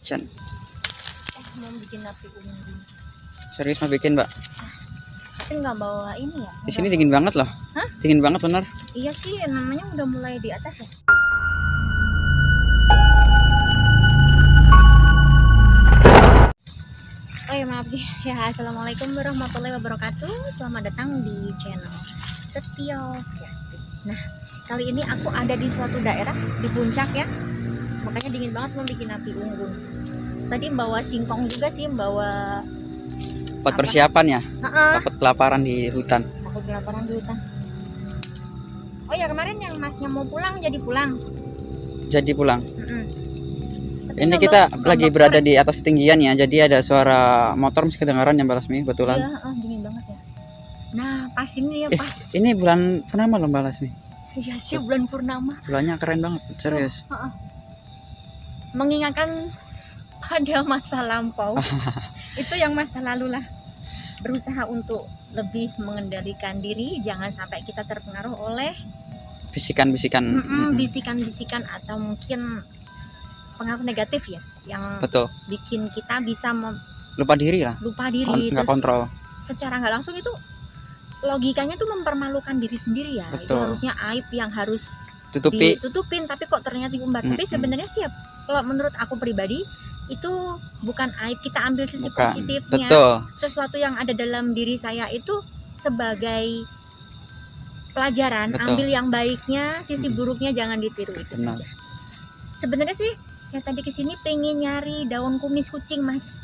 Action. Mau bikin api unggun. Serius mau bikin, Mbak? Tapi nggak bawa ini ya? Di sini dingin banget loh. Hah? Dingin banget bener. Iya sih, namanya udah mulai di atas ya. Oh ya maaf nih ya, assalamualaikum warahmatullahi wabarakatuh. Selamat datang di channel Setio Yati. Nah, kali ini aku ada di suatu daerah di puncak ya. Makanya dingin banget mau bikin api unggun. Tadi bawa singkong juga sih, bawa Buat persiapan ya. Takut Takut kelaparan di hutan. kelaparan di hutan. Oh ya, kemarin yang masnya mau pulang jadi pulang. Jadi pulang. Tapi Ini nggak kita nggak lagi bakar. berada di atas ketinggian ya. Jadi ada suara motor mesti kedengaran ya, Mbak Lasmi, betulan. Iya, dingin banget ya. Nah, pas ini ya, pas. Ini bulan purnama loh, Mbak Lasmi. Iya sih, bulan purnama. Bulannya keren banget, serius. Mengingatkan pada masa lampau. Itu yang masa lalu lah. Berusaha untuk lebih mengendalikan diri, jangan sampai kita terpengaruh oleh Bisikan-bisikan. bisikan-bisikan atau mungkin pengaruh negatif ya, yang Betul. bikin kita bisa Lupa diri lah. lupa diri. Nggak Terus kontrol. secara nggak langsung itu logikanya tuh mempermalukan diri sendiri ya. Itu Betul. harusnya aib yang harus Tutupi. ditutupin, tapi kok ternyata diumbar. Tapi sebenarnya sih ya, kalau menurut aku pribadi itu bukan aib, kita ambil sisi Bukan. positifnya. Betul. Sesuatu yang ada dalam diri saya itu sebagai pelajaran. Betul. Ambil yang baiknya, sisi buruknya jangan ditiru, itu Benar. saja. Sebenarnya sih saya tadi kesini pengen nyari daun kumis kucing, Mas.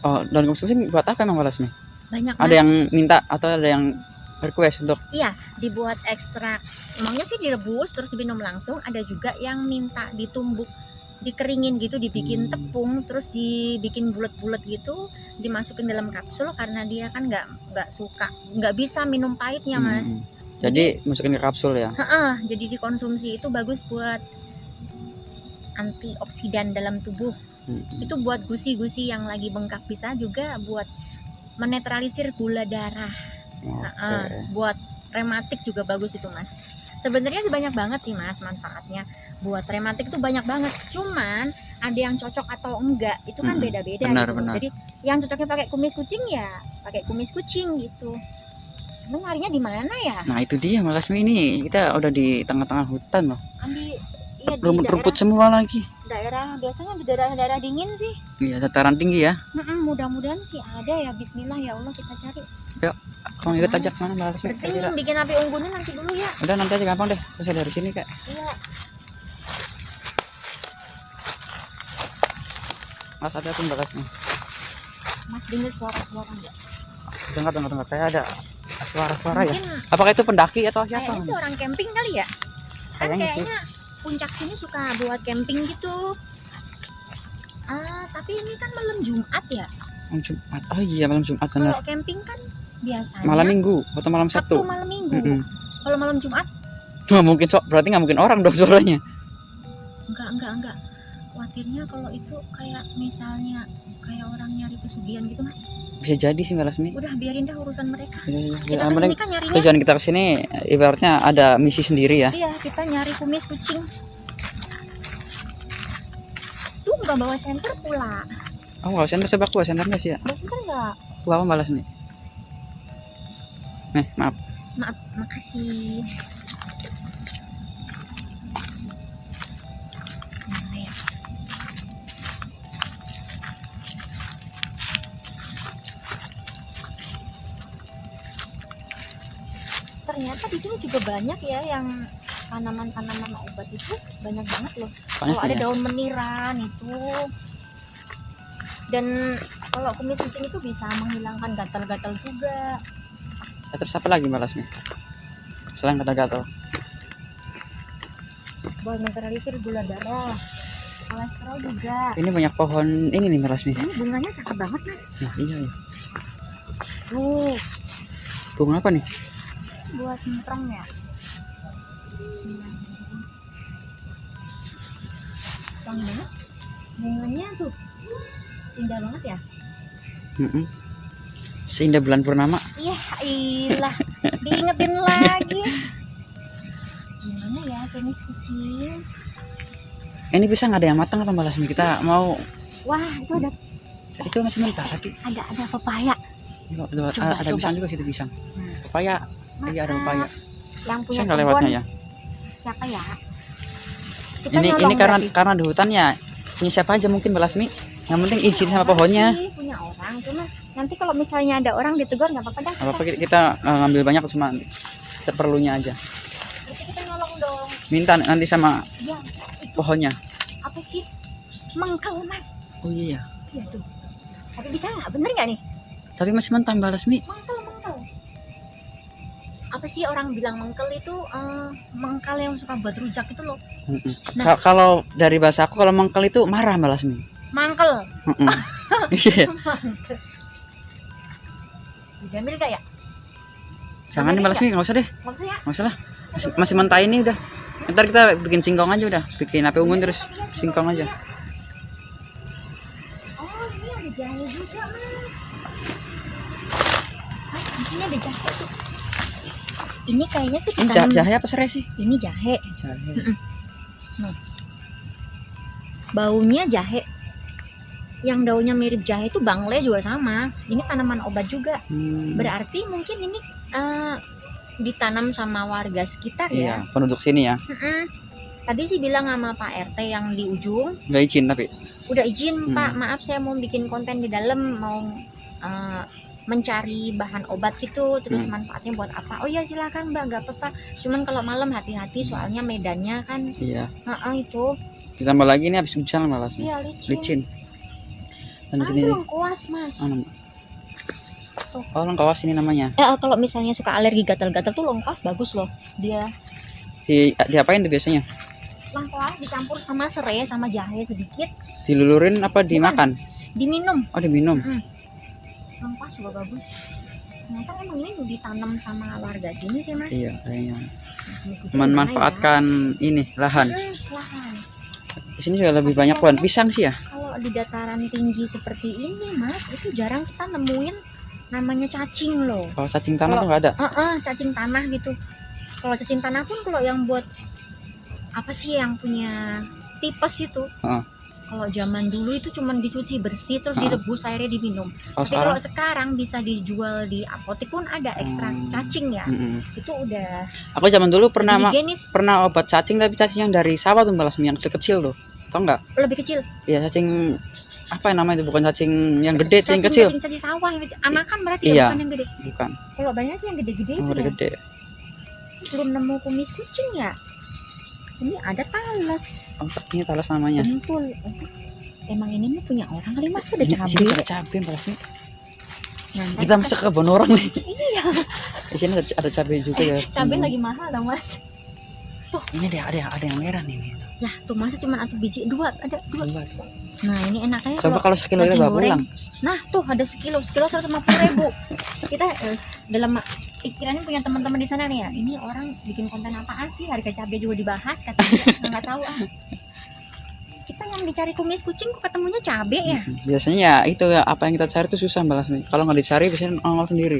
Oh, daun kumis kucing buat apa emang, Mbak Lasmi? Banyak, Ada Mas. yang minta atau ada yang request untuk Iya, dibuat ekstrak. Maunya sih direbus terus diminum langsung. Ada juga yang minta ditumbuk, dikeringin gitu, dibikin tepung, terus dibikin bulat-bulat gitu, dimasukin dalam kapsul karena dia kan nggak bisa minum pahitnya, Mas. Jadi masukin ke kapsul ya. Jadi dikonsumsi itu bagus buat antioksidan dalam tubuh. Itu buat gusi-gusi yang lagi bengkak, bisa juga buat menetralisir gula darah. Buat rematik juga bagus itu, Mas. Sebenarnya sih banyak banget sih, Mas, manfaatnya. Buat rematik itu banyak banget. Cuman ada yang cocok atau enggak, itu kan beda-beda Benar, gitu. benar. Jadi yang cocoknya pakai kumis kucing ya pakai kumis kucing gitu. Lu nyarinya di mana ya? Nah itu dia, Mbak Lasmi, ini kita udah di tengah-tengah hutan loh. Di Rumput-rumput semua lagi. daerah biasanya di daerah-daerah dingin sih. Iya, dataran tinggi ya. Mudah-mudahan sih ada ya. Bismillah ya Allah, kita cari. Yuk, kamu ikut aja kemana, Mbak Lasmi? Berarti bikin api unggunnya nanti dulu ya. Udah nanti aja, gampang deh. Terus dari sini kayak. Iya. Mas ada tuh, Mbak Lasmi. Mas dengar suara-suara enggak? Dengar. Kayak ada suara-suara ya. Mungkin Apakah itu pendaki atau siapa? kayaknya sih orang camping kali ya. Kan Kayaknya sih. kayaknya puncak sini suka buat camping gitu. Tapi ini kan malam Jumat ya. Malam Jumat. Oh iya, malam Jumat benar. Kalau camping kan biasanya Malam Minggu atau malam Sabtu Sabtu. malam Minggu. Kalau malam Jumat Nggak mungkin, berarti nggak mungkin orang dong suaranya. enggak. Khawatirnya kalau itu kayak misalnya kayak orang nyari pesugihan gitu, Mas. Bisa jadi sih, Mbak Lasmi. Udah biarin dah urusan mereka. Iya. Kita Yang penting kesini kan nyarinya. tujuan kita kesini ibaratnya ada misi sendiri ya. Iya, kita nyari kumis kucing. Tuh nggak bawa senter pula. Oh, nggak senter, coba aku bawa senter nggak sih ya? Bawa senter nggak? Bawa apa, Mbak Lasmi? Nih, maaf. Maaf, makasih. Mana ya? Ternyata di sini juga banyak ya yang tanaman-tanaman obat itu, banyak banget loh. Kalau ada daun meniran itu, dan kalau kumis kucing itu bisa menghilangkan gatal-gatal juga. Ya, terus apa lagi, Mbak Lasmi? Selain gatal-gatal. Buat menetralisir gula darah, kolesterol juga. Ini banyak pohon ini nih, Mbak Lasmi. Ini bunganya cakep banget, Mas. Nah, iya ya. Tuh, Bunga apa nih? buat semprong ya. Wangi banget. Bunganya tuh indah banget ya. Seindah bulan purnama. Iya, ilah. Diingetin lagi. Gimana ya kumis kucing? Ini bisa nggak ada yang matang apa, Mbak Lasmi? Kita mau Wah, itu ada Itu masih mentah tapi pepaya. ada pisang juga situ pisang. Pepaya. Iya ada pepaya. Yang punya Saya nggak lewatnya ya. siapa ya? Kita Ini nyolong berarti. karena di hutan ya punya siapa aja mungkin Balasmi. Yang penting izin sama pohonnya. Punya orang, cuma nanti kalau misalnya ada orang ditegur nggak apa-apa dah. Apa kita ngambil banyak cuma seperlunya aja. Berarti kita nyolong dong. Minta nanti sama Ya, pohonnya. apa sih? Mengkel, Mas. Oh iya. Iya tuh. Tapi bisa nggak? Bener nggak nih? Tapi masih mentah Balasmi. Mengkel. Apa sih orang bilang mengkel itu mengkal yang suka buat rujak itu loh. Nah. Kalau dari bahasa aku kalau mengkel itu marah Balasmi. Mangkel. Iya. Diambil gak ya? Jangan nih Balasmi, nggak usah deh. Nggak usah ya? Nggak usah lah. Masih mentah ini udah. Ntar kita bikin singkong aja udah. Bikin api unggun terus singkong aja. Oh, ini ada jahe juga, Mas. Mas, di sini ada jahe tuh. Ini kayaknya sih Ini ditanam. jahe apa serai sih? Ini jahe. Jahe. Nah. Baunya jahe. Yang daunnya mirip jahe itu bangle juga sama. Ini tanaman obat juga. Berarti mungkin ini ditanam sama warga sekitar Iya, ya. penduduk sini ya. Tadi sih bilang sama Pak RT yang di ujung, Nggak izin tapi. udah izin Pak, maaf saya mau bikin konten di dalam, mau mencari bahan obat gitu, terus manfaatnya buat apa. Oh ya silakan Mbak, nggak apa-apa. Cuman kalau malam hati-hati soalnya medannya kan. Iya. Itu. Ditambah lagi ini habis hujan malah. Iya, licin. Dan di sini lengkuas, Mas. Oh, lengkuas ini namanya. Kalau misalnya suka alergi gatal-gatal tuh lengkuas bagus loh. Dia Diapain tuh biasanya? lengkuas dicampur sama serai sama jahe sedikit, Dilulurin apa dimakan? diminum. Oh, diminum. Lengkuas juga bagus. Ternyata emang ini ditanam sama warga sini sih, Mas. Iya, kayaknya. Gimana Memanfaatkan ini lahan. lahan. Di sini juga lebih banyak pohon pisang sih ya. Kalau di dataran tinggi seperti ini, Mas, itu jarang kita nemuin namanya cacing loh. Kalau cacing tanah tuh nggak ada. Cacing tanah gitu. Kalau cacing tanah pun kalau yang buat apa sih yang punya tipes itu. Kalau zaman dulu itu cuman dicuci bersih terus direbus airnya diminum. Tapi kalau sekarang bisa dijual di apotek pun ada ekstrak cacing ya. Itu udah. Aku zaman dulu pernah obat cacing tapi cacing yang dari sawah tuh Balasmi, yang kecil tuh. Tau nggak? Lebih kecil. Iya, cacing apa yang namanya itu, bukan cacing yang gede, yang kecil. Cacing sawah yang kecil. Anakan berarti iya, ya, bukan yang gede. Bukan. Kalau banyak sih yang gede-gede itu. Gede. Belum nemu kumis kucing ya. Ini ada talas. Ini talas namanya. Bentul. Emang ini mah punya orang kali, Mas, udah cabai. Ini ada cabai Balasmi. Kita masuk ke kebun orang nih. Iya. Di sini ada cabai juga ya. Cabai lagi mahal dong, Mas. Tuh. Ini ada yang merah nih. Ya, tuh masa cuma satu biji, ada dua. Nah, ini enaknya coba kalau sekilo kita bawa pulang. Nah, tuh ada sekilo 150.000. Kita dalam pikirannya punya teman-teman di sana nih ya. Ini orang bikin konten apaan sih? Harga cabai juga dibahas, katanya nggak tahu ah. Kita yang dicari kumis kucing kok ketemunya cabai ya? Biasanya ya itu ya, apa yang kita cari itu susah Balasmi. Kalau nggak dicari biasanya nongol sendiri.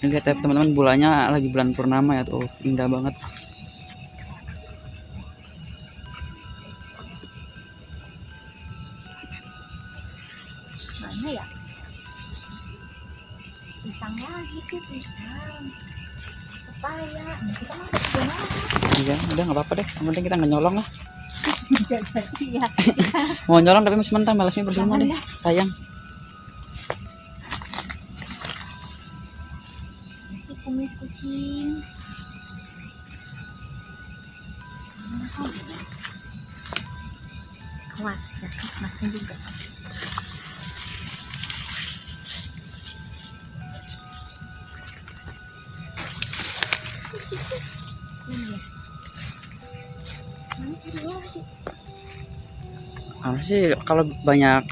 Ini lihat teman-teman, bulannya lagi bulan purnama ya tuh, indah banget. Mana ya? Pisang lagi tuh, pisang. Pepaya. Nah, kita masak gimana? Iya, udah nggak apa-apa deh. Yang penting kita nggak nyolong lah. Iya. Mau nyolong tapi masih mentah, Balasmi percuma deh. Sayang. Ini kumis kucing. Awas, ya, masnya juga. Harusnya sih kalau banyak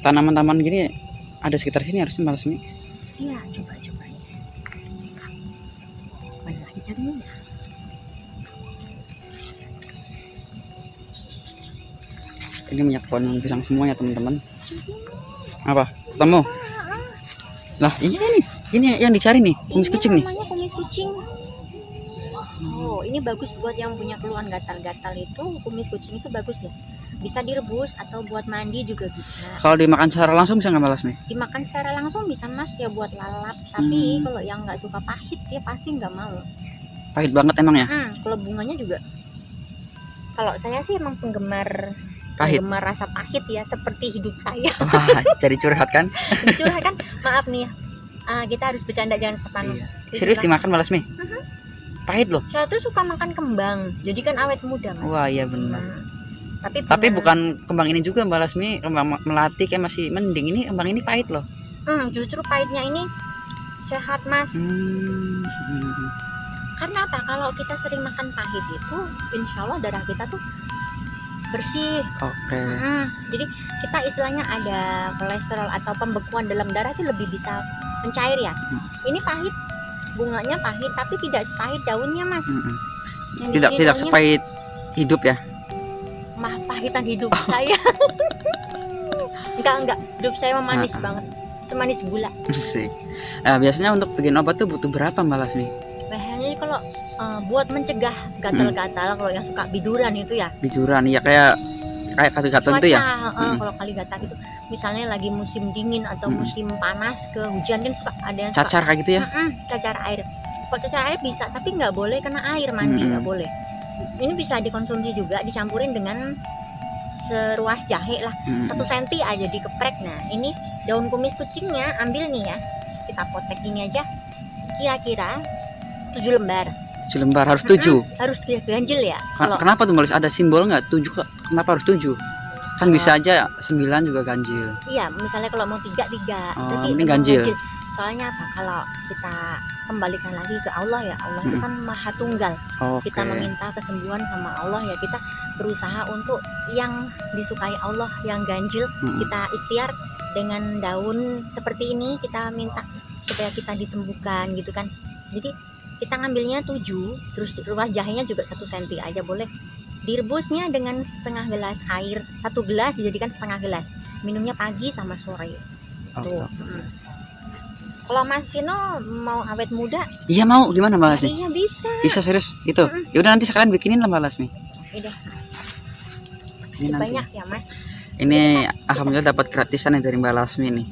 tanaman-tanaman gini ada sekitar sini harusnya Balasmi. Iya, coba ya. Banyak lagi carinya ya. Ini banyak pohon pisang semuanya teman-teman. Apa? Ketemu? Lah iya nih. Ini yang dicari nih, kumis kucing nih. Namanya kumis kucing. Oh, ini bagus buat yang punya keluhan gatal-gatal itu, kumis kucing itu bagus ya. bisa direbus atau buat mandi juga bisa. Kalau dimakan secara langsung bisa nggak Mbak Lasmi? Dimakan secara langsung bisa mas ya buat lalap, tapi kalau yang nggak suka pahit dia pasti nggak mau. Pahit banget emang ya? Kalau bunganya juga, kalau saya sih emang penggemar Pahit. rasa pahit ya, seperti hidup saya. Wah, jadi curhat kan? Curhat kan, maaf nih ya, kita harus bercanda jangan sepanuh. Iya. Serius dimakan Mbak Lasmi? Pahit loh. Saya tuh suka makan kembang, jadi kan awet muda mas. Wah iya benar. Tapi bukan kembang ini juga Mbak Lasmi, kembang melati kayak masih mending. Ini kembang ini pahit loh. Justru pahitnya ini sehat mas. Karena apa? Kalau kita sering makan pahit itu, insya Allah darah kita tuh bersih. Oke. Jadi kita istilahnya ada kolesterol atau pembekuan dalam darah itu lebih bisa mencair ya. Ini pahit, bunganya pahit, tapi tidak sepahit daunnya mas. Tidak daunnya, sepahit hidup ya? Mah pahitan hidup saya. enggak, hidup saya manis banget, semanis gula. Sih. Biasanya untuk bikin obat tuh butuh berapa Mbak Lasmi? Biasanya kalau buat mencegah gatal-gatal, kalau yang suka biduran itu ya. Biduran ya, kayak gatal-gatal itu ya. Kalau kali gatal itu, misalnya lagi musim dingin atau musim panas ke hujan kan suka ada yang cacar kayak gitu ya. Cacar air. Kalau cacar air bisa, tapi nggak boleh kena air mandi, nggak boleh. Ini bisa dikonsumsi juga, dicampurin dengan seruas jahe lah, 1 senti aja dikeprek. Nah ini daun kumis kucingnya ambil nih ya, kita potek gini aja, kira-kira 7 lembar. 7 lembar harus 7. Harus ganjil ya. Kenapa tuh Mbak Lasmi? Ada simbol nggak 7? Kenapa harus 7? Kan bisa aja 9 juga ganjil. Iya, misalnya kalau mau 3. Tapi ini ganjil. Soalnya apa? Kalau kita kembalikan lagi ke Allah ya, Allah itu kan maha tunggal. Kita meminta kesembuhan sama Allah ya, kita berusaha untuk yang disukai Allah, yang ganjil. Kita ikhtiar dengan daun seperti ini, kita minta supaya kita disembuhkan gitu kan. Jadi kita ngambilnya 7, terus ruas jahenya juga 1 senti aja boleh. Direbusnya dengan setengah gelas air, 1 gelas dijadikan setengah gelas. Minumnya pagi sama sore. Tuh. Kalau Mas Vino mau awet muda? Iya mau, gimana Mbak Lasmi? Iya bisa. Bisa serius itu. Ya udah nanti sekalian bikinin lah Mbak Lasmi. Udah. Ini banyak ya Mas. Ini alhamdulillah dapat gratisan dari Mbak Lasmi nih.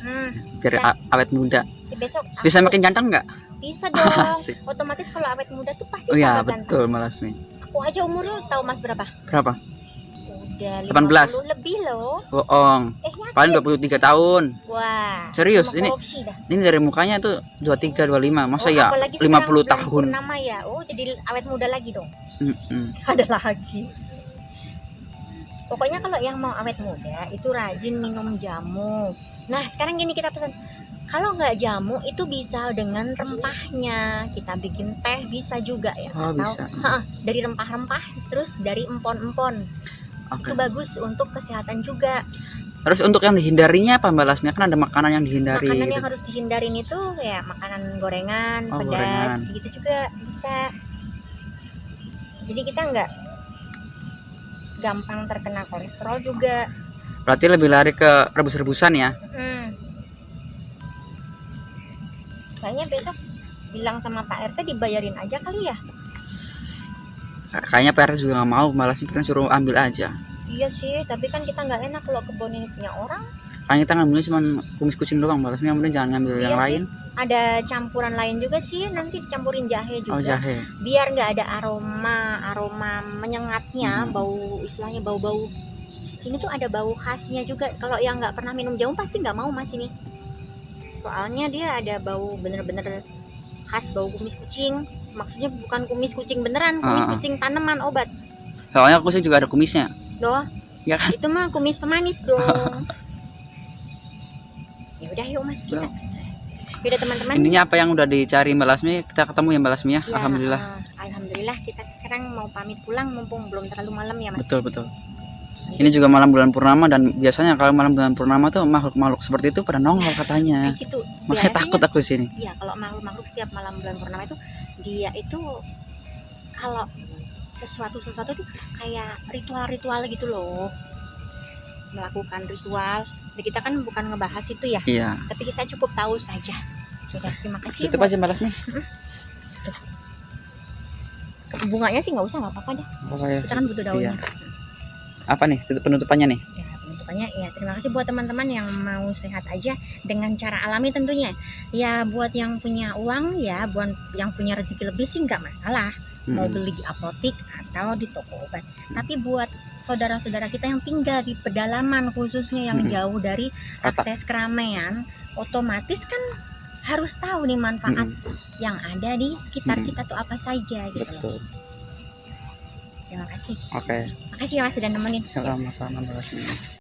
Biar awet muda. Besok bisa makin ganteng nggak? Bisa dong. Otomatis kalau awet muda tuh pasti iya betul Mbak Lasmi. Aku aja umurnya tahu Mas berapa? Berapa? Udah 18 lebih loh. Bohong. Paling 23 tahun. Wah. Serius ini dari mukanya tuh 23 25. Masa ya 50 tahun. Nama ya. Oh, jadi awet muda lagi dong. Ada lagi. Pokoknya kalau yang mau awet muda itu rajin minum jamu. Nah, sekarang gini kita pesan. Kalau nggak jamu itu bisa dengan rempahnya. Kita bikin teh bisa juga ya. Atau dari rempah-rempah, terus dari empon-empon. Itu bagus untuk kesehatan juga. Terus untuk yang dihindarinya apa Mbak Lasmi? Kan ada makanan yang dihindari. Makanan yang harus dihindarin itu ya makanan gorengan, pedas, gitu juga bisa. Jadi kita nggak gampang terkena kolesterol juga. Berarti lebih lari ke rebus-rebusan ya? Kayaknya besok bilang sama Pak RT dibayarin aja kali ya. Kayaknya Pak RT juga nggak mau, malah sih suruh ambil aja. Iya sih, tapi kan kita nggak enak kalau kebun ini punya orang. Kan kita ngambilnya cuma kumis kucing doang, malah sih ngambilnya jangan ngambil yang lain. Ada campuran lain juga sih, nanti campurin jahe juga. Jahe. Biar nggak ada aroma menyengatnya, bau istilahnya bau-bau. Ini tuh ada bau khasnya juga. Kalau yang nggak pernah minum jamu pasti nggak mau Mas ini. Soalnya dia ada bau bener-bener khas, bau kumis kucing. Maksudnya bukan kumis kucing beneran, kumis kucing tanaman obat. Soalnya kucing juga ada kumisnya. Doh, ya kan? Itu mah kumis pemanis dong. Ya udah yuk Mas kita. Yaudah teman-teman. Intinya apa yang udah dicari Mbak Lasmi kita ketemu ya Mbak Lasmi ya. Alhamdulillah. Alhamdulillah kita sekarang mau pamit pulang mumpung belum terlalu malam ya Mas. Betul. Ini juga malam bulan purnama dan biasanya kalau malam bulan purnama tuh makhluk-makhluk seperti itu pada nongol katanya. Gitu. Makanya takut aku sini. Iya, kalau makhluk-makhluk setiap malam bulan purnama itu dia itu kalau sesuatu tuh kayak ritual gitu loh, melakukan ritual. Jadi kita kan bukan ngebahas itu ya, tapi kita cukup tahu saja. Sudah, terima kasih. Tutup aja Mbak Lasmi. Bunganya sih nggak usah, nggak apa-apa deh. Kita kan butuh daunnya. apa nih penutupannya nih? Ya, penutupannya ya terima kasih buat teman-teman yang mau sehat aja dengan cara alami tentunya. Ya buat yang punya uang ya, buat yang punya rezeki lebih sih nggak masalah mau beli di apotik atau di toko obat. Tapi buat saudara-saudara kita yang tinggal di pedalaman khususnya yang jauh dari akses keramaian, otomatis kan harus tahu nih manfaat yang ada di sekitar kita tuh apa saja gitu loh. Betul. Terima kasih. Oke. Makasih ya Mas sudah nemenin. Sama-sama.